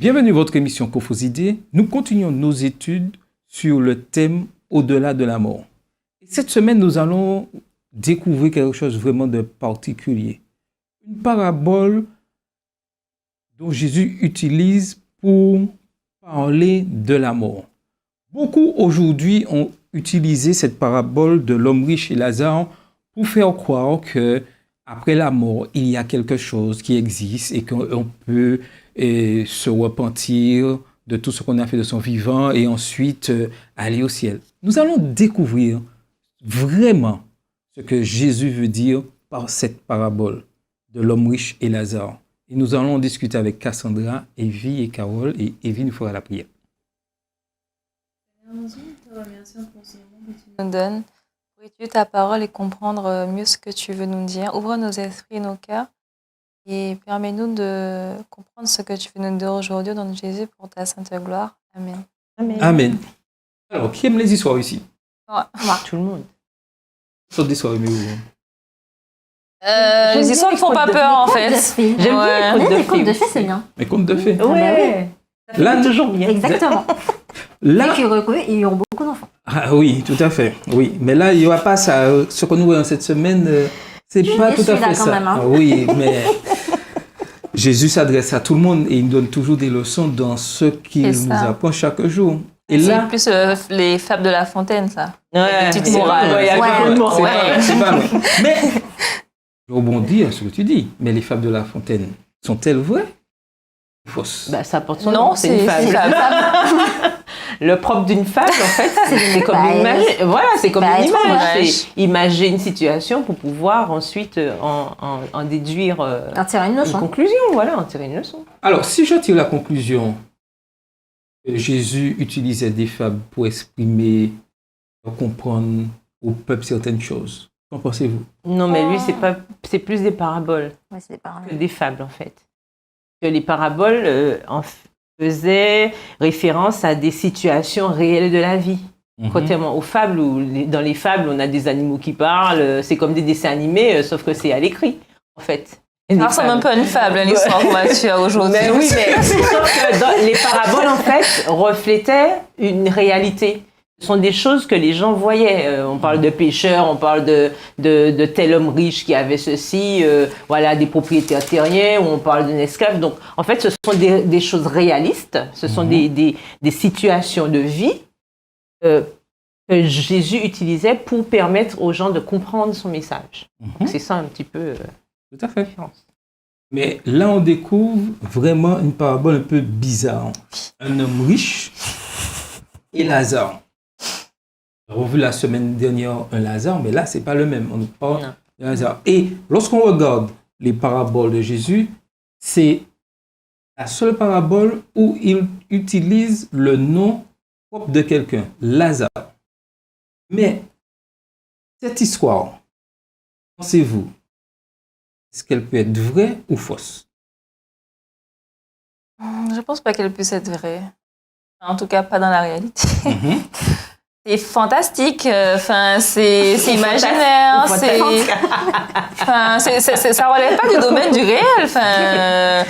Bienvenue à votre émission Cofosidé. Nous continuons nos études sur le thème au-delà de la mort. Cette semaine, nous allons découvrir quelque chose vraiment de particulier. Une parabole dont Jésus utilise pour parler de la mort. Beaucoup aujourd'hui ont utilisé cette parabole de l'homme riche et Lazare pour faire croire que après la mort, il y a quelque chose qui existe et qu'on peut se repentir de tout ce qu'on a fait de son vivant et ensuite aller au ciel. Nous allons découvrir vraiment ce que Jésus veut dire par cette parabole de l'homme riche et Lazare. Et nous allons discuter avec Cassandra, Evie et Carole, et Evie nous fera la prière. Nous te remercions pour ce moment que tu nous donnes, pour étudier ta parole et comprendre mieux ce que tu veux nous dire. Ouvre nos esprits et nos cœurs et permets-nous de comprendre ce que tu veux nous dire aujourd'hui au nom de Jésus pour ta sainte gloire. Amen. Amen. Amen. Alors, qui aime les histoires ici? Tout le monde. Sauf des histoires, mais où? Les histoires ne font pas peur en fait. J'aime bien Les contes de fées, c'est bien. Les contes de fées. Ouais. Là, Toujours bien. Exactement. là, Ils auront beaucoup d'enfants. ah oui, tout à fait. Oui, mais là, il n'y aura pas ça. Ce qu'on nous voit cette semaine, c'est pas tout à fait quand ça. même, hein. Ah oui, mais Jésus s'adresse à tout le monde et il nous donne toujours des leçons dans ce qu'il C'est nous ça. apprend chaque jour. Et C'est là, plus les fables de La Fontaine, ça. Ouais. Des petites c'est morales. pas vrai, c'est Ouais. pas vrai, c'est Ouais. pas vrai, c'est pas vrai. Mais je rebondis à ce que tu dis. Mais les fables de La Fontaine sont-elles vraies ou fausses? Bah, ça porte son Non, nom, c'est une fable. Le propre d'une fable, en fait, c'est comme Bah, une image. Voilà, c'est comme une être image. C'est imager une situation pour pouvoir ensuite en déduire En tirer une une leçon. conclusion. Voilà, en tirer une leçon. Alors, si je tire la conclusion que Jésus utilisait des fables pour exprimer, pour comprendre au peuple certaines choses, qu'en pensez-vous? Non, mais lui, c'est plus des paraboles Ouais, c'est pareil. que des fables, en fait. Que les paraboles faisaient référence à des situations réelles de la vie. Contrairement aux fables, où dans les fables, on a des animaux qui parlent, c'est comme des dessins animés, sauf que c'est à l'écrit, en fait. Ça ressemble un peu à une fable, l'histoire qu'on va faire aujourd'hui. Mais oui, mais sauf que les paraboles, en fait, reflétaient une réalité. Ce sont des choses que les gens voyaient. On parle de pêcheurs, on parle de tel homme riche qui avait ceci, voilà, des propriétaires terriens, ou on parle d'un esclave. Donc, en fait, ce sont des choses réalistes, ce sont des situations de vie que Jésus utilisait pour permettre aux gens de comprendre son message. Donc, c'est ça un petit peu Tout à fait. la différence. Mais là, on découvre vraiment une parabole un peu bizarre. Un homme riche et Lazare. On a vu la semaine dernière un Lazare, mais là, c'est pas le même. On ne parle Non. de Lazare. Et lorsqu'on regarde les paraboles de Jésus, c'est la seule parabole où il utilise le nom propre de quelqu'un, Lazare. Mais cette histoire, pensez-vous, est-ce qu'elle peut être vraie ou fausse? Je pense pas qu'elle puisse être vraie. En tout cas, pas dans la réalité. C'est fantastique. Enfin, c'est imaginaire. Ça relève pas du domaine du réel. Enfin,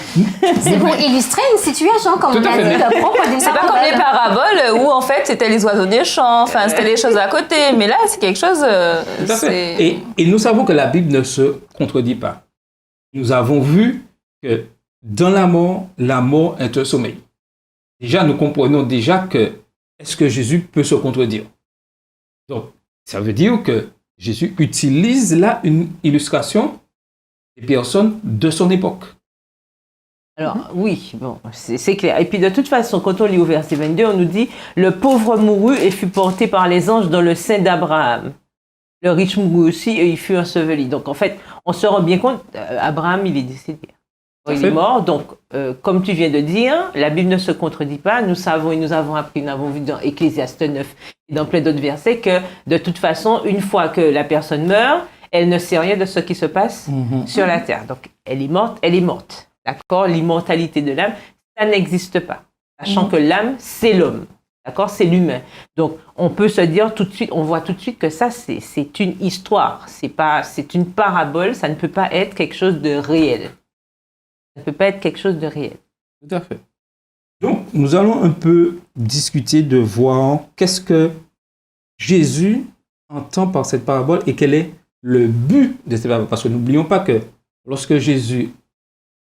C'est pour illustrer une situation, comme Tout on à a fait. dit, le propre d'une c'est pas comme les paraboles où en fait c'était les oiseaux des champs. Enfin, c'était les choses à côté. Mais là, c'est quelque chose. Tout à fait. Et nous savons que la Bible ne se contredit pas. Nous avons vu que dans la mort est un sommeil. Déjà, nous comprenons déjà que est-ce que Jésus peut se contredire? Donc, ça veut dire que Jésus utilise là une illustration des personnes de son époque. Alors, oui, bon, c'est clair. Et puis, de toute façon, quand on lit au verset 22, on nous dit « Le pauvre mourut et fut porté par les anges dans le sein d'Abraham. Le riche mourut aussi et il fut enseveli. » Donc, en fait, on se rend bien compte, Abraham, il est décédé. Il est mort. Donc, comme tu viens de dire, la Bible ne se contredit pas. Nous savons et nous avons appris, nous avons vu dans Ecclésiaste 9 et dans plein d'autres versets que, de toute façon, une fois que la personne meurt, elle ne sait rien de ce qui se passe sur la terre. Donc, elle est morte, elle est morte. D'accord? L'immortalité de l'âme, ça n'existe pas. Sachant que l'âme, c'est l'homme. D'accord? C'est l'humain. Donc, on peut se dire tout de suite, on voit tout de suite que ça, c'est une histoire. C'est une parabole. Ça ne peut pas être quelque chose de réel. Ça ne peut pas être quelque chose de réel. Tout à fait. Donc, nous allons un peu discuter de voir qu'est-ce que Jésus entend par cette parabole et quel est le but de cette parabole. Parce que n'oublions pas que lorsque Jésus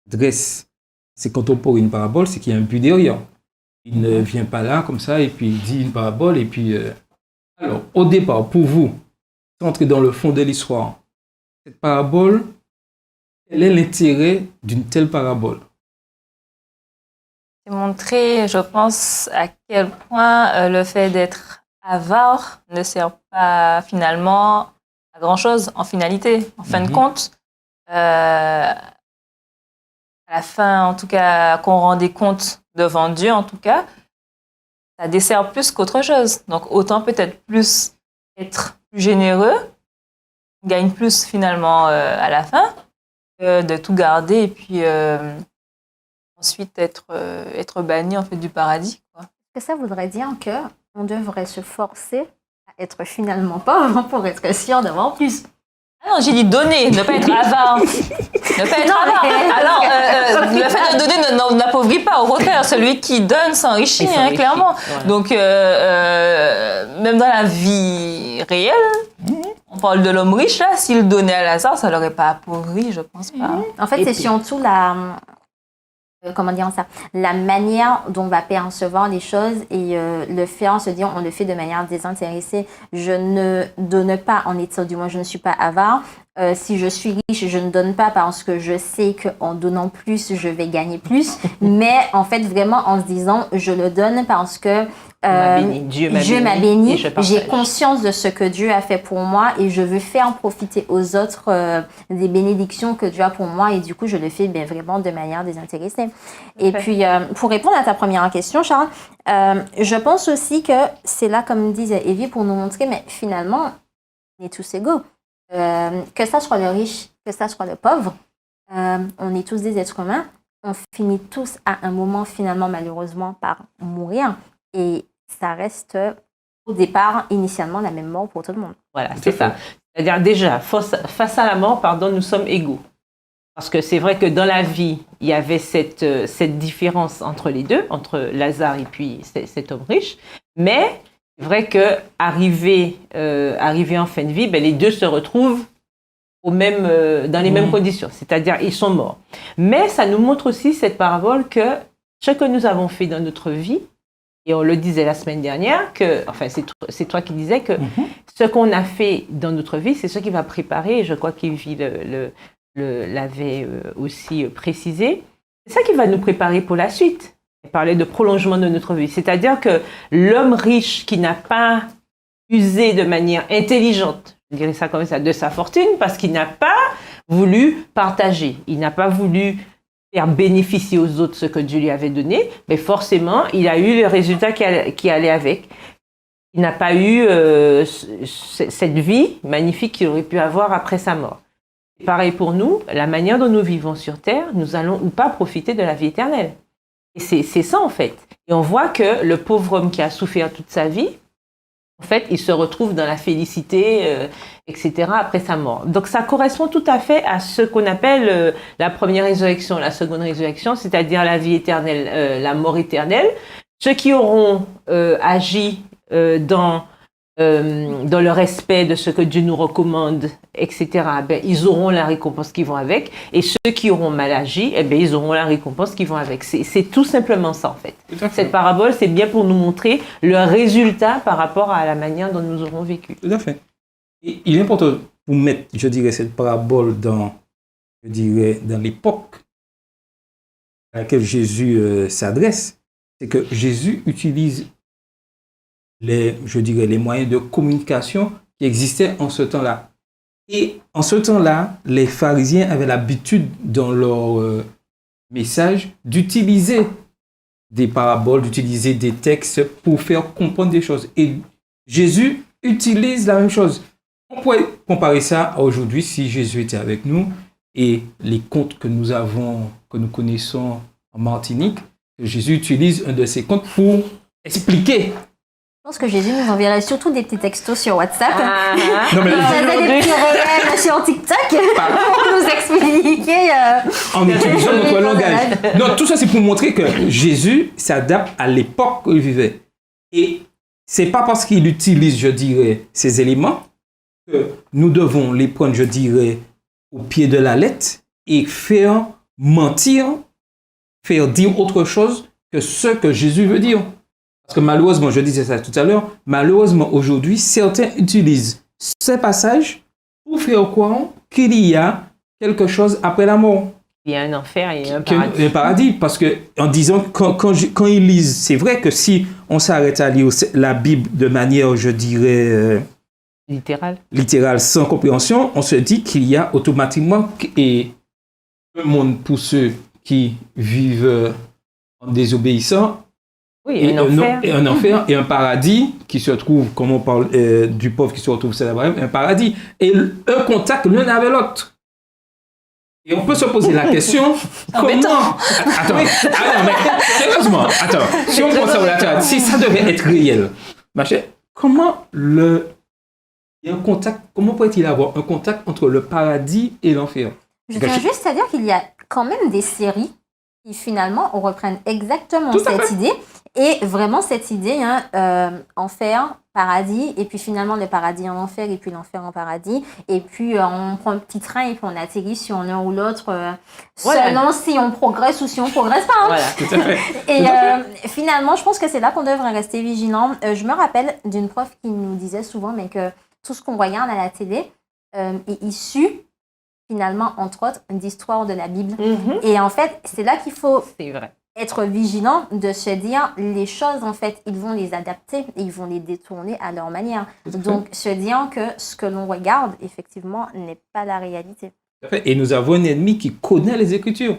dresse ses contemporains une parabole, c'est qu'il y a un but derrière. Il ne vient pas là comme ça et puis il dit une parabole et puis... Alors, au départ, pour vous, entrer dans le fond de l'histoire, cette parabole, quel est l'intérêt d'une telle parabole? C'est montrer, je pense, à quel point le fait d'être avare ne sert pas finalement à grand-chose en finalité. En fin de compte, à la fin, en tout cas, qu'on rend des comptes devant Dieu, en tout cas, ça dessert plus qu'autre chose. Donc, autant peut-être plus être plus généreux, on gagne plus finalement à la fin, que de tout garder et puis ensuite être banni en fait du paradis, quoi. Est-ce que ça voudrait dire qu'on devrait se forcer à être finalement pauvre pour être sûr d'avoir plus? Ah non, j'ai dit donner, ne pas être avare. Ne pas être avare. Alors, le fait de donner n'appauvrit pas. Au contraire, celui qui donne s'enrichit, hein, clairement. Voilà. Donc, même dans la vie réelle, on parle de l'homme riche, là, s'il donnait à Lazare, ça ne l'aurait pas appauvri, je pense pas. En fait, c'est surtout comment dire ça, la manière dont on va percevoir les choses et le faire, se dire on le fait de manière désintéressée. Je ne donne pas en étant, du moins je ne suis pas avare. Si je suis riche, je ne donne pas parce que je sais qu'en donnant plus, je vais gagner plus. Mais en fait, vraiment en se disant je le donne parce que Dieu m'a béni, j'ai conscience de ce que Dieu a fait pour moi et je veux faire profiter aux autres des bénédictions que Dieu a pour moi et du coup je le fais vraiment de manière désintéressée. Et puis pour répondre à ta première question, Charles, je pense aussi que c'est là, comme disait Evie, pour nous montrer, mais finalement on est tous égaux, que ça soit le riche, que ça soit le pauvre, on est tous des êtres humains, on finit tous à un moment finalement malheureusement par mourir. Et ça reste au départ, initialement, la même mort pour tout le monde. Voilà, c'est ça. C'est-à-dire déjà, face à la mort, nous sommes égaux. Parce que c'est vrai que dans la vie, il y avait cette différence entre les deux, entre Lazare et puis cet homme riche. Mais c'est vrai qu'arrivé en fin de vie, les deux se retrouvent dans les mêmes conditions. C'est-à-dire, ils sont morts. Mais ça nous montre aussi cette parabole que ce que nous avons fait dans notre vie, et on le disait la semaine dernière, c'est toi qui disais que ce qu'on a fait dans notre vie, c'est ce qui va préparer, et je crois qu'Yves l'avait aussi précisé, c'est ça qui va nous préparer pour la suite. Il parlait de prolongement de notre vie. C'est-à-dire que l'homme riche qui n'a pas usé de manière intelligente, je dirais ça comme ça, de sa fortune, parce qu'il n'a pas voulu partager, il n'a pas voulu faire bénéficier aux autres ce que Dieu lui avait donné, mais forcément, il a eu le résultat qui allait avec. Il n'a pas eu cette vie magnifique qu'il aurait pu avoir après sa mort. Et pareil pour nous, la manière dont nous vivons sur Terre, nous allons ou pas profiter de la vie éternelle. Et c'est ça en fait. Et on voit que le pauvre homme qui a souffert toute sa vie, en fait, il se retrouve dans la félicité, etc., après sa mort. Donc, ça correspond tout à fait à ce qu'on appelle la première résurrection, la seconde résurrection, c'est-à-dire la vie éternelle, la mort éternelle. Ceux qui auront agi dans le respect de ce que Dieu nous recommande, etc., ils auront la récompense qui vont avec. Et ceux qui auront mal agi, ils auront la récompense qui vont avec. C'est tout simplement ça, en fait. Cette parabole, c'est bien pour nous montrer le résultat par rapport à la manière dont nous aurons vécu. Tout à fait. Et il est important pour mettre, je dirais, cette parabole dans l'époque à laquelle Jésus s'adresse. C'est que Jésus utilise les moyens de communication qui existaient en ce temps-là. Et en ce temps-là, les pharisiens avaient l'habitude dans leur message d'utiliser des paraboles, d'utiliser des textes pour faire comprendre des choses. Et Jésus utilise la même chose. On pourrait comparer ça à aujourd'hui si Jésus était avec nous et les contes que nous connaissons en Martinique, Jésus utilise un de ces contes pour expliquer Je pense que Jésus nous enverrait surtout des petits textos sur WhatsApp. Non, mais Il faisait des petits réels sur TikTok pour nous expliquer. en utilisant les notre choses langage. de la Non, tout ça, c'est pour montrer que Jésus s'adapte à l'époque où il vivait. Et c'est pas parce qu'il utilise, je dirais, ces éléments que nous devons les prendre, je dirais, au pied de la lettre et faire mentir, faire dire autre chose que ce que Jésus veut dire. Parce que malheureusement, je disais ça tout à l'heure, malheureusement aujourd'hui, certains utilisent ces passages pour faire croire qu'il y a quelque chose après la mort. Il y a un enfer et un paradis. Un paradis, parce que en disant, quand ils lisent, c'est vrai que si on s'arrête à lire la Bible de manière, je dirais, littérale, sans compréhension, on se dit qu'il y a automatiquement un monde pour ceux qui vivent en désobéissant, oui, un enfer et un paradis qui se trouve, comme on parle du pauvre qui se retrouve c'est un paradis, et un contact l'un avec l'autre. Et on peut se poser la question, comment... Attends, mais sérieusement, si on pense à si ça devait être réel, comment il y a un contact, comment pourrait-il y avoir un contact entre le paradis et l'enfer? Je tiens juste à dire qu'il y a quand même des séries qui finalement reprennent exactement cette idée. Et vraiment cette idée, enfer, paradis, et puis finalement le paradis en enfer, et puis l'enfer en paradis. Et puis on prend un petit train et puis on atterrit sur l'un ou l'autre, selon si on progresse ou si on progresse pas. Voilà, tout à fait. Et finalement, je pense que c'est là qu'on devrait rester vigilant. Je me rappelle d'une prof qui nous disait souvent mais que tout ce qu'on regarde à la télé est issu finalement, entre autres, d'histoire de la Bible. Et en fait, c'est là qu'il faut être vigilant de se dire les choses, en fait, ils vont les adapter et ils vont les détourner à leur manière. Donc, se dire que ce que l'on regarde, effectivement, n'est pas la réalité. Et nous avons un ennemi qui connaît les Écritures.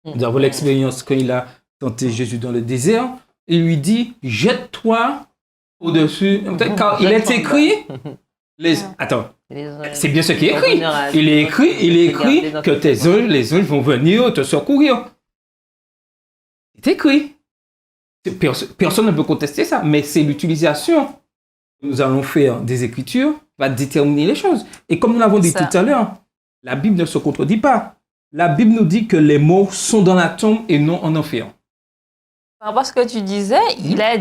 Nous avons l'expérience quand il a tenté Jésus dans le désert. Il lui dit, jette-toi au-dessus. Car il est écrit... Attends, c'est bien ce qui est écrit. Il est écrit que les anges vont venir te secourir. C'est écrit. Personne ne peut contester ça, mais c'est l'utilisation que nous allons faire des Écritures va déterminer les choses. Et comme nous l'avons dit tout à l'heure, la Bible ne se contredit pas. La Bible nous dit que les morts sont dans la tombe et non en enfer. Par rapport à ce que tu disais,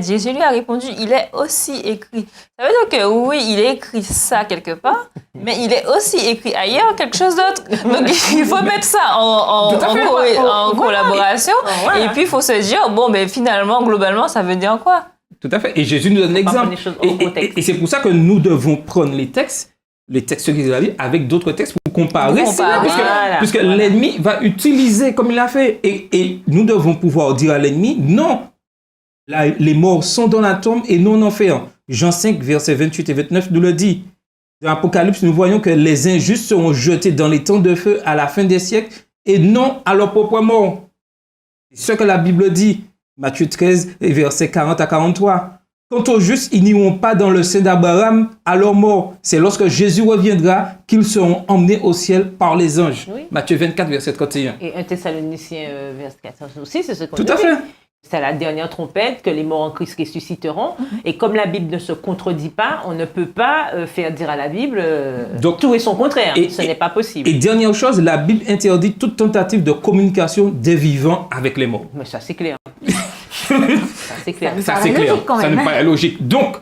Jésus lui a répondu, il est aussi écrit. Ça veut dire que oui, il est écrit ça quelque part, mais il est aussi écrit ailleurs quelque chose d'autre. Donc il faut mettre ça en collaboration. Et puis il faut se dire, bon, mais finalement, globalement, ça veut dire quoi? Tout à fait. Et Jésus nous donne l'exemple. Et c'est pour ça que nous devons prendre les textes de la Bible avec d'autres textes pour comparer. Puisque l'ennemi va utiliser comme il l'a fait. Et nous devons pouvoir dire à l'ennemi, non, les morts sont dans la tombe et non en enfer. Jean 5, versets 28 et 29 nous le dit. Dans l'Apocalypse, nous voyons que les injustes seront jetés dans les temps de feu à la fin des siècles et non à leur propre mort. C'est ce que la Bible dit. Matthieu 13, versets 40 à 43. Quant aux justes, ils n'iront pas dans le sein d'Abraham à leur mort. C'est lorsque Jésus reviendra qu'ils seront emmenés au ciel par les anges. Oui. Matthieu 24, verset 31. Et 1 Thessaloniciens, verset 14 aussi, c'est ce qu'on dit. Tout à fait. C'est à la dernière trompette que les morts en Christ ressusciteront. Et comme la Bible ne se contredit pas, on ne peut pas faire dire à la Bible tout et son contraire. Ce n'est pas possible. Et dernière chose, la Bible interdit toute tentative de communication des vivants avec les morts. Mais ça, c'est clair. C'est clair. Ça ne paraît logique. Donc,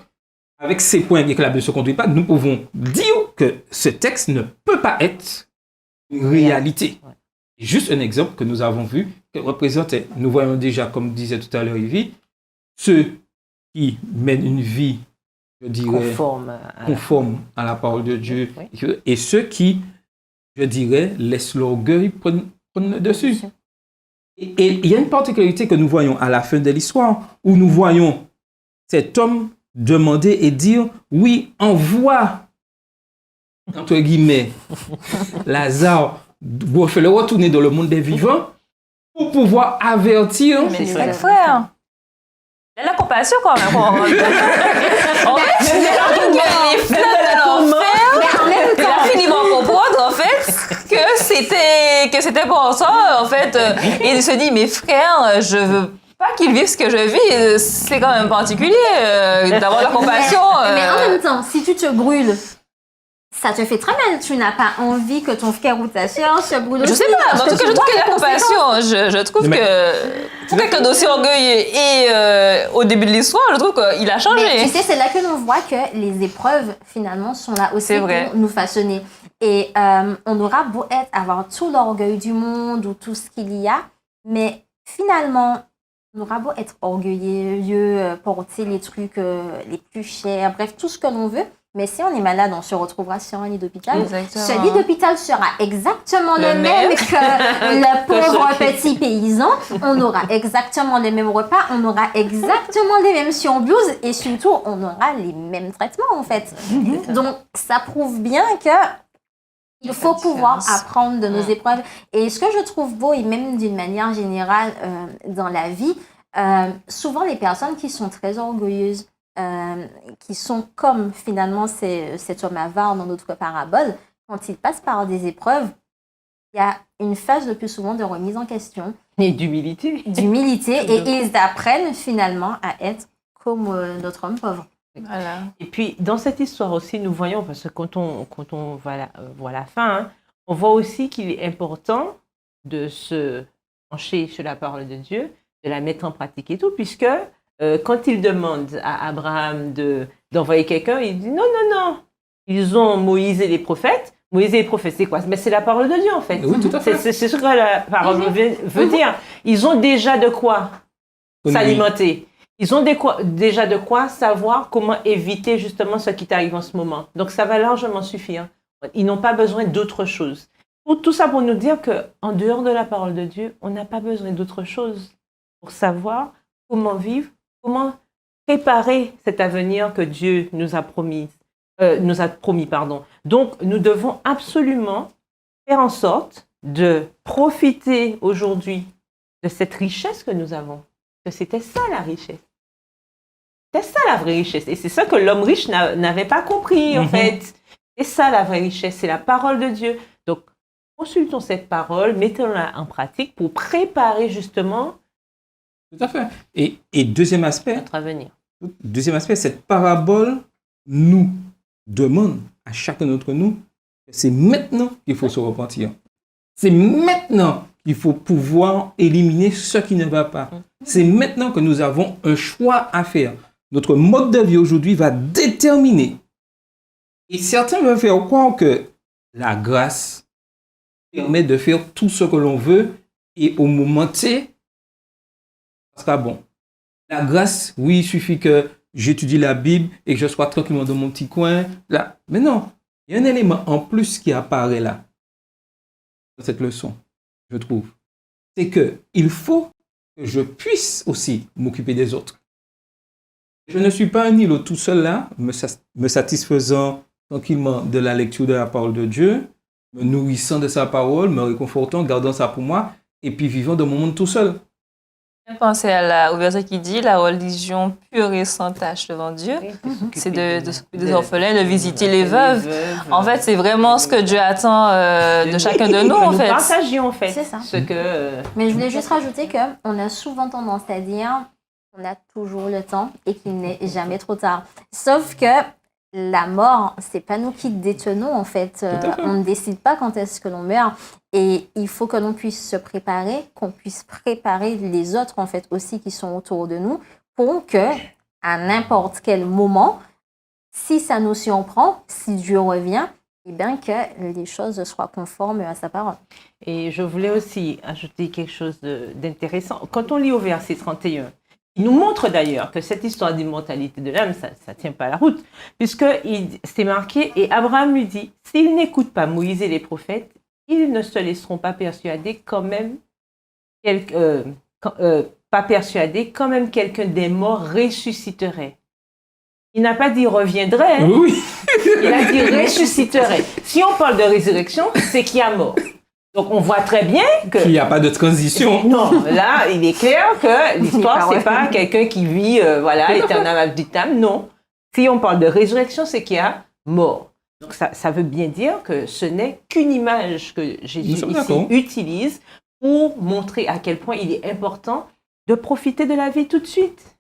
avec ces points et que la Bible ne se conduit pas, nous pouvons dire que ce texte ne peut pas être une réalité. Ouais. Juste un exemple que nous avons vu, que représentait, nous voyons déjà, comme disait tout à l'heure Yves, ceux qui mènent une vie, je dirais, conforme à la parole de Dieu, et ceux qui, je dirais, laissent l'orgueil prendre le dessus. Et il y a une particularité que nous voyons à la fin de l'histoire, où nous voyons cet homme demander et dire, oui, envoie, entre guillemets, Lazare, fais-le retourner dans le monde des vivants, pour pouvoir avertir... Mais c'est le frère. Il a la compassion quand même. On il a fini par comprendre, en fait, que c'était pour ça, en fait. Et il se dit, mes frères, je veux pas qu'ils vivent ce que je vis, c'est quand même particulier d'avoir la compassion. Mais en même temps, si tu te brûles, ça te fait très mal. Tu n'as pas envie que ton frère ou ta soeur se brûle aussi. Je sais pas, mais en tout cas, je trouve qu'il y a la compassion. Je trouve Mais- que pour quelqu'un d'aussi orgueilleux et au début de l'histoire, je trouve qu'il a changé. Mais tu sais, c'est là que l'on voit que les épreuves, finalement, sont là aussi C'est vrai. pour nous façonner. Et on aura beau avoir tout l'orgueil du monde ou tout ce qu'il y a, mais finalement, on aura beau être orgueilleux, porter les trucs les plus chers, bref, tout ce que l'on veut. Mais si on est malade, on se retrouvera sur un lit d'hôpital. Exactement. Ce lit d'hôpital sera exactement le Le même même. que le pauvre petit paysan. On aura exactement les mêmes repas, on aura exactement les mêmes surblouses et surtout, on aura les mêmes traitements en fait. Donc, ça prouve bien que il faut pouvoir apprendre de nos épreuves. Et ce que je trouve beau, et même d'une manière générale dans la vie, souvent les personnes qui sont très orgueilleuses, qui sont comme finalement cet homme avare dans notre parabole, quand ils passent par des épreuves, il y a une phase le plus souvent de remise en question, Et d'humilité. d'humilité, et ils apprennent finalement à être comme notre homme pauvre. Voilà. Et puis, dans cette histoire aussi, nous voyons, parce que quand on voit la fin, hein, on voit aussi qu'il est important de se pencher sur la parole de Dieu, de la mettre en pratique et tout, puisque quand il demande à Abraham d'envoyer quelqu'un, il dit non, non, non. Ils ont Moïse et les prophètes. Moïse et les prophètes, c'est quoi? Mais c'est la parole de Dieu, en fait. Oui, tout à fait. C'est ce que la parole veut dire. Ils ont déjà de quoi s'alimenter. Ils ont déjà de quoi savoir comment éviter justement ce qui t'arrive en ce moment. Donc, ça va largement suffire. Ils n'ont pas besoin d'autre chose. Tout ça pour nous dire qu'en dehors de la parole de Dieu, on n'a pas besoin d'autre chose pour savoir comment vivre, comment préparer cet avenir que Dieu nous a promis. Donc, nous devons absolument faire en sorte de profiter aujourd'hui de cette richesse que nous avons. Que c'était ça la richesse. C'était ça la vraie richesse. Et c'est ça que l'homme riche n'avait pas compris, en fait. C'est ça la vraie richesse, c'est la parole de Dieu. Donc, consultons cette parole, mettons-la en pratique pour préparer justement Tout à fait. Et deuxième aspect, notre avenir. cette parabole nous demande à chacun d'entre nous que c'est maintenant qu'il faut se repentir. C'est maintenant qu'il faut pouvoir éliminer ce qui ne va pas. C'est maintenant que nous avons un choix à faire. Notre mode de vie aujourd'hui va déterminer. Et certains veulent faire croire que la grâce permet de faire tout ce que l'on veut et au moment T, ça sera bon. La grâce, oui, il suffit que j'étudie la Bible et que je sois tranquillement dans mon petit coin. Là. Mais non, il y a un élément en plus qui apparaît là, dans cette leçon, je trouve. C'est qu'il faut que je puisse aussi m'occuper des autres. Je ne suis pas un îlot tout seul là, me satisfaisant tranquillement de la lecture de la parole de Dieu, me nourrissant de sa parole, me réconfortant, gardant ça pour moi, et puis vivant dans mon monde tout seul. Je pensais au verset qui dit la religion pure et sans tache devant Dieu. C'est de s'occuper des orphelins, de visiter les veuves. En fait, c'est vraiment ce que Dieu attend de chacun de nous, en fait. Nous partagions, en fait, C'est ça. ce que... Mais je voulais juste rajouter qu'on a souvent tendance à dire qu'on a toujours le temps et qu'il n'est jamais trop tard. Sauf que la mort, c'est pas nous qui détenons en fait. On ne décide pas quand est-ce que l'on meurt. Et il faut que l'on puisse se préparer, qu'on puisse préparer les autres en fait aussi qui sont autour de nous pour que à n'importe quel moment, si ça nous surprend, si Dieu revient, eh bien que les choses soient conformes à sa parole. Et je voulais aussi ajouter quelque chose d'intéressant. Quand on lit au verset 31, il nous montre d'ailleurs que cette histoire d'immortalité de l'âme, ça ne tient pas la route, puisque c'est marqué, et Abraham lui dit, s'ils n'écoutent pas Moïse et les prophètes, ils ne se laisseront pas persuader quand même, quand même quelqu'un des morts ressusciterait. Il n'a pas dit reviendrait, hein. Oui. Il a dit ressusciterait. Si on parle de résurrection, c'est qu'il y a mort. Donc, on voit très bien que... Il n'y a pas de transition. Non, là, il est clair que l'histoire, c'est pas quelqu'un qui vit, éternellement ad vitam. Non. Si on parle de résurrection, c'est qu'il y a mort. Donc, ça veut bien dire que ce n'est qu'une image que Jésus ici utilise pour montrer à quel point il est important de profiter de la vie tout de suite.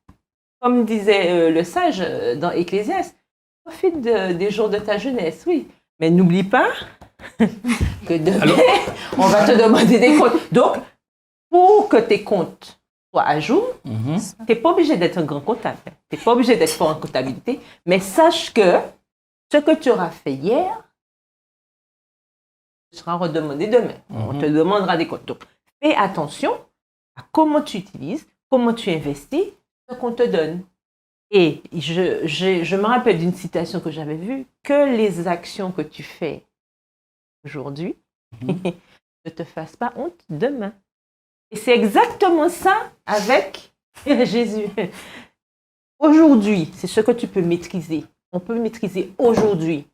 Comme disait le sage dans Ecclésiaste, profite des jours de ta jeunesse, oui. Mais n'oublie pas que demain, on va te demander des comptes. Donc, pour que tes comptes soient à jour, tu n'es pas obligé d'être un grand comptable. Tu n'es pas obligé d'être fort en comptabilité. Mais sache que ce que tu auras fait hier sera redemandé demain. On te demandera des comptes. Donc, fais attention à comment tu utilises, comment tu investis ce qu'on te donne. Et je me rappelle d'une citation que j'avais vue, que les actions que tu fais aujourd'hui ne te fassent pas honte demain. Et c'est exactement ça avec Jésus. Aujourd'hui, c'est ce que tu peux maîtriser. On peut maîtriser aujourd'hui,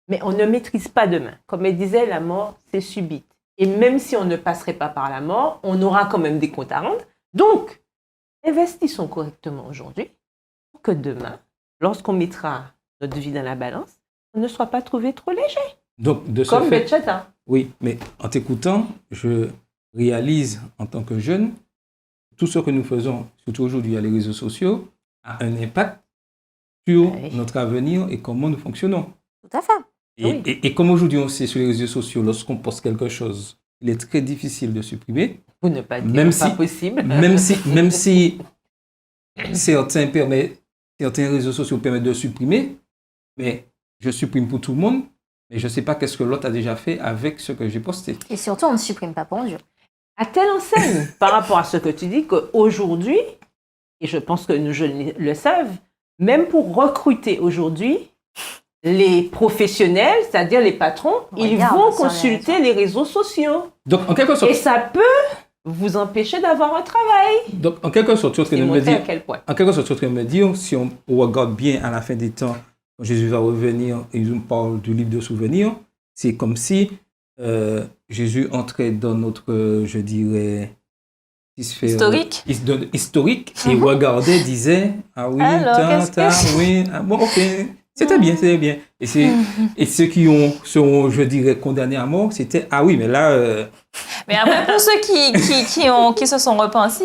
mais on ne maîtrise pas demain. Comme elle disait, la mort, c'est subite. Et même si on ne passerait pas par la mort, on aura quand même des comptes à rendre. Donc, investissons correctement aujourd'hui pour que demain, lorsqu'on mettra notre vie dans la balance, on ne soit pas trouvé trop léger. Donc, de ce Comme fait, Betchata. oui, mais en t'écoutant, je réalise en tant que jeune, tout ce que nous faisons, surtout aujourd'hui à les réseaux sociaux, a un impact sur notre avenir et comment nous fonctionnons. Tout à fait. Et comme aujourd'hui on sait sur les réseaux sociaux, lorsqu'on poste quelque chose, il est très difficile de supprimer. Pour ne pas dire Même pas si- possible. Même si certains réseaux sociaux permettent de supprimer, mais je supprime pour tout le monde, mais je ne sais pas qu'est-ce que l'autre a déjà fait avec ce que j'ai posté. Et surtout, on ne supprime pas pour Dieu. À telle enseigne, par rapport à ce que tu dis, qu'aujourd'hui, et je pense que nos jeunes le savent, même pour recruter aujourd'hui, les professionnels, c'est-à-dire les patrons, ils Regarde vont sur les consulter les réseaux sociaux. Donc en quelque sorte, Et ça peut vous empêcher d'avoir un travail. tu es en train C'est de me montrer à dire, quel point. en quelque sorte, tu es en train de me dire, si on regarde bien à la fin des temps, quand Jésus va revenir et il nous parle du livre de souvenirs, c'est comme si Jésus entrait dans notre, je dirais, sphère historique et regardait, disait, ah oui, Alors, oui, ah, bon, ok, c'était bien. Et ceux qui seront, je dirais, condamnés à mort, c'était, ah oui, mais là... Mais après, pour ceux qui se sont repentis,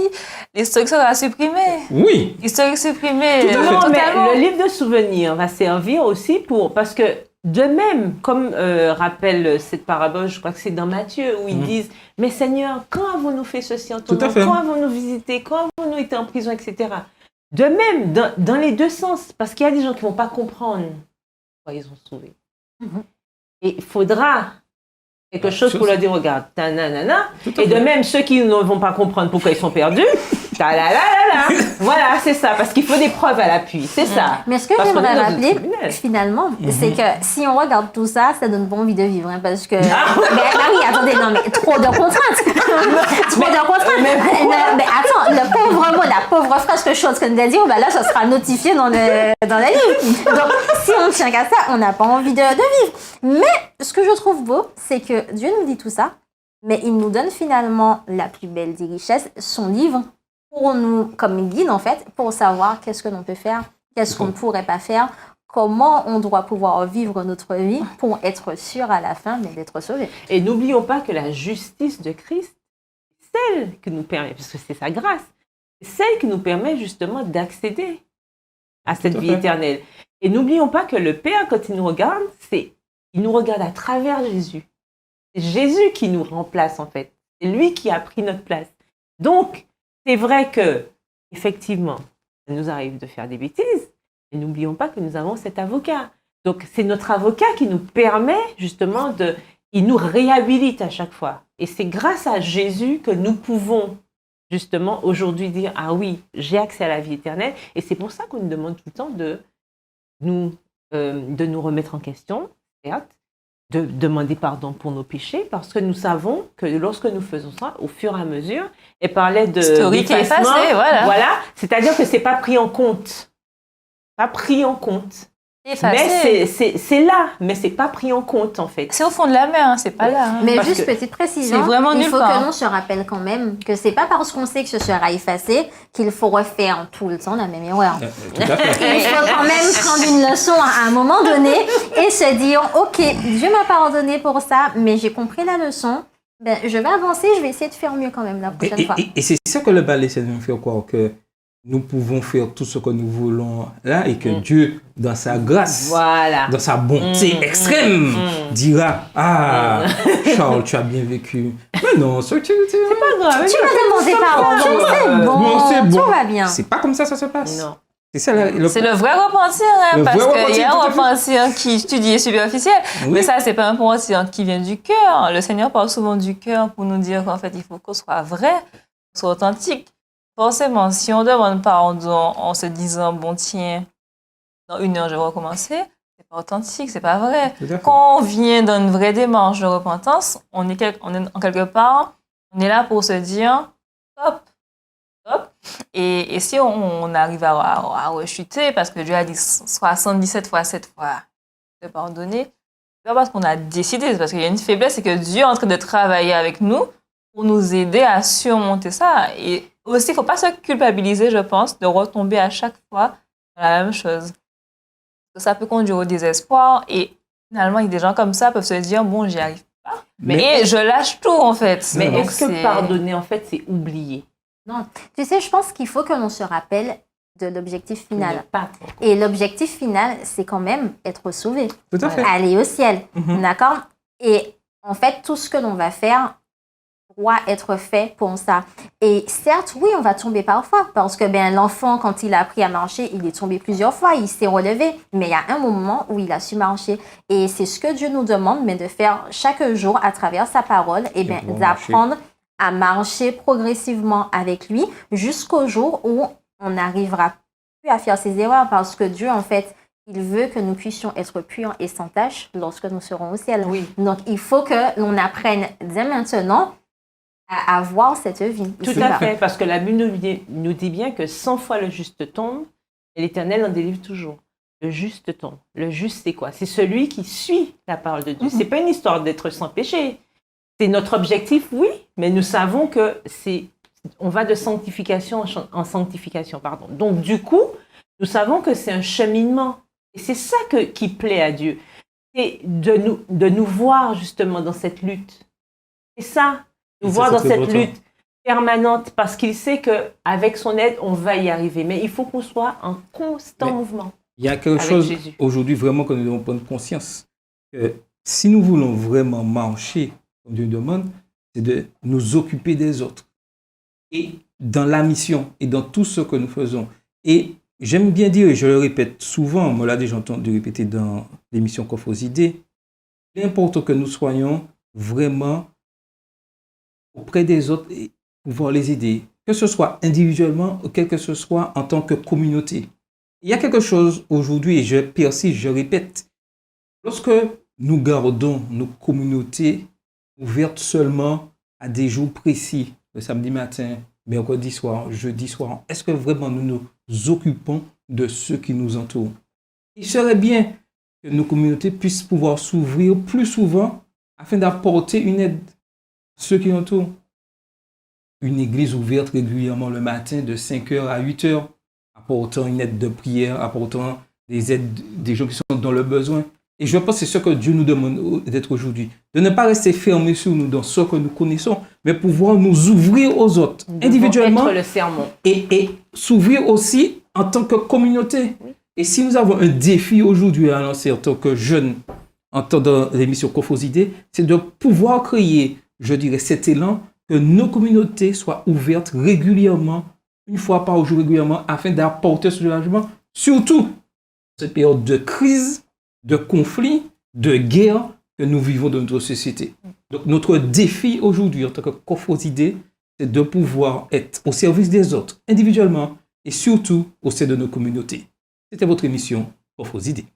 l'historique sera supprimé. Oui, L'historique supprimé Tout à fait. Non, mais totalement. le livre de souvenirs va servir aussi parce que de même, comme rappelle cette parabole, je crois que c'est dans Matthieu, où ils disent, mais Seigneur, quand avons-nous fait ceci en ton Tout à nom? fait. Quand avons-nous visité? Quand avons-nous été en prison, etc. De même, dans les deux sens, parce qu'il y a des gens qui ne vont pas comprendre pourquoi ils ont sauvé. Et il faudra quelque chose pour leur dire, regarde, nanana. tout à Et de fait. même, ceux qui ne vont pas comprendre pourquoi ils sont perdus, voilà, c'est ça, parce qu'il faut des preuves à l'appui, c'est ça. Mais ce que Parce qu'on j'aimerais est dans un rappeler, tribunal. finalement, c'est que si on regarde tout ça, ça donne pas envie de vivre. Hein, parce que. Oui, attendez, non, mais trop de contraintes. Trop de contraintes. Mais attends, le pauvre mot, la pauvre phrase que je suis en train de dire, ben là, ça sera notifié dans le livre. Donc, si on tient qu'à ça, on n'a pas envie de vivre. Mais ce que je trouve beau, c'est que Dieu nous dit tout ça, mais il nous donne finalement la plus belle des richesses, son livre, pour nous, comme guide en fait, pour savoir qu'est-ce que l'on peut faire, qu'est-ce qu'on ne pourrait pas faire, comment on doit pouvoir vivre notre vie pour être sûr à la fin d'être sauvé. Et n'oublions pas que la justice de Christ, celle qui nous permet, parce que c'est sa grâce, c'est celle qui nous permet justement d'accéder à cette vie éternelle. Et n'oublions pas que le Père, quand il nous regarde, il nous regarde à travers Jésus. C'est Jésus qui nous remplace en fait. C'est lui qui a pris notre place. Donc, c'est vrai que, effectivement, ça nous arrive de faire des bêtises, mais n'oublions pas que nous avons cet avocat. Donc, c'est notre avocat qui nous permet justement il nous réhabilite à chaque fois. Et c'est grâce à Jésus que nous pouvons justement aujourd'hui dire, ah oui, j'ai accès à la vie éternelle. Et c'est pour ça qu'on nous demande tout le temps de nous remettre en question, certes, de demander pardon pour nos péchés, parce que nous savons que lorsque nous faisons ça, au fur et à mesure, elle parlait de Historique d'effacement, effacé, voilà. c'est-à-dire que c'est pas pris en compte. Pas pris en compte. Effacé. Mais c'est là, mais c'est pas pris en compte en fait. C'est au fond de la mer, hein, c'est pas là. hein. Mais Parce juste que petite précision, c'est vraiment il nulle faut part. que l'on se rappelle quand même que c'est pas parce qu'on sait que ce sera effacé qu'il faut refaire tout le temps la même erreur. Tout à fait. Il faut quand même prendre une leçon à un moment donné et se dire, ok, Dieu m'a pardonné pour ça, mais j'ai compris la leçon. Ben, je vais avancer, je vais essayer de faire mieux quand même la prochaine fois. Et c'est ça que le bal essaie de nous faire croire, que nous pouvons faire tout ce que nous voulons là et que Dieu, dans sa grâce, Voilà. dans sa bonté extrême, dira « Ah, Charles, tu as bien vécu. » Mais non, c'est Pas grave. Tu m'as demandé pardon, c'est bon, tout va bien. C'est pas comme ça se passe. Non. C'est ça C'est le vrai repentir, hein, Le parce vrai qu'il y a un repentir, tout à repentir qui étudie et superficiel. Oui. Mais ça, c'est pas un repentir qui vient du cœur. Le Seigneur parle souvent du cœur pour nous dire qu'en fait, il faut qu'on soit vrai, qu'on soit authentique. Forcément, si on demande pardon en se disant, bon, tiens, dans 1 heure, je vais recommencer, c'est pas authentique, c'est pas vrai. Tout à fait. Quand on vient dans une vraie démarche de repentance, on est en quelque part, on est là pour se dire, stop. Et si on arrive à rechuter, parce que Dieu a dit 77 fois 7 fois de pardonner, c'est pas parce qu'on a décidé, c'est parce qu'il y a une faiblesse, c'est que Dieu est en train de travailler avec nous pour nous aider à surmonter ça. Et aussi, il ne faut pas se culpabiliser, je pense, de retomber à chaque fois dans la même chose. Ça peut conduire au désespoir et finalement, il y a des gens comme ça peuvent se dire, bon, j'y arrive pas. Mais je lâche tout, en fait. Mais Donc, est-ce que pardonner, en fait, c'est oublier? Non. Tu sais, je pense qu'il faut que l'on se rappelle de l'objectif final. Pas. Et l'objectif final, c'est quand même être sauvé, Tout à fait. aller au ciel. Mhm. D'accord? Et en fait, tout ce que l'on va faire doit être fait pour ça. Et certes, oui, on va tomber parfois, parce que l'enfant, quand il a appris à marcher, il est tombé plusieurs fois, il s'est relevé, mais il y a un moment où il a su marcher. Et c'est ce que Dieu nous demande, mais de faire chaque jour à travers sa parole, et d'apprendre à marcher progressivement avec lui jusqu'au jour où on n'arrivera plus à faire ses erreurs, parce que Dieu, en fait, il veut que nous puissions être purs et sans tache lorsque nous serons au ciel. Oui. Donc, il faut que l'on apprenne dès maintenant à avoir cette vie. Tout à fait, parce que la Bible nous dit bien que 100 fois le juste tombe, et l'Éternel en délivre toujours. Le juste tombe. Le juste, c'est quoi? C'est celui qui suit la parole de Dieu. C'est pas une histoire d'être sans péché. C'est notre objectif, oui, mais nous savons que on va de sanctification en sanctification, pardon. Donc, du coup, nous savons que c'est un cheminement. Et c'est ça qui plaît à Dieu. C'est de nous voir justement dans cette lutte. C'est ça, nous voir dans cette lutte permanente, parce qu'il sait qu'avec son aide, on va y arriver. Mais il faut qu'on soit en constant mouvement. Il y a quelque chose aujourd'hui vraiment que nous devons prendre conscience. Que si nous voulons vraiment marcher, comme Dieu demande, c'est de nous occuper des autres. Et dans la mission et dans tout ce que nous faisons. Et j'aime bien dire, et je le répète souvent, on me l'a déjà entendu répéter dans l'émission Coffre aux idées, il est important que nous soyons vraiment auprès des autres et pouvoir les aider, que ce soit individuellement ou quel que ce soit en tant que communauté. Il y a quelque chose aujourd'hui, et je persiste, je répète, lorsque nous gardons nos communautés ouvertes seulement à des jours précis, le samedi matin, mercredi soir, jeudi soir, est-ce que vraiment nous nous occupons de ceux qui nous entourent? Il serait bien que nos communautés puissent pouvoir s'ouvrir plus souvent afin d'apporter une aide à ceux qui nous entourent. Une église ouverte régulièrement le matin de 5h à 8h, apportant une aide de prière, apportant des aides des gens qui sont dans le besoin. Et je pense que c'est ce que Dieu nous demande d'être aujourd'hui. De ne pas rester fermés sur nous dans ce que nous connaissons, mais pouvoir nous ouvrir aux autres individuellement. Être le sermon. Et s'ouvrir aussi en tant que communauté. Oui. Et si nous avons un défi aujourd'hui à lancer en tant que jeunes, en tant que l'émission Coffre aux idées, c'est de pouvoir créer, je dirais, cet élan que nos communautés soient ouvertes régulièrement, une fois par jour régulièrement, afin d'apporter ce soulagement, surtout dans cette période de crise, de conflit, de guerre que nous vivons dans notre société. Donc notre défi aujourd'hui en tant que Coffre aux idées, c'est de pouvoir être au service des autres, individuellement, et surtout au sein de nos communautés. C'était votre émission Coffre aux idées.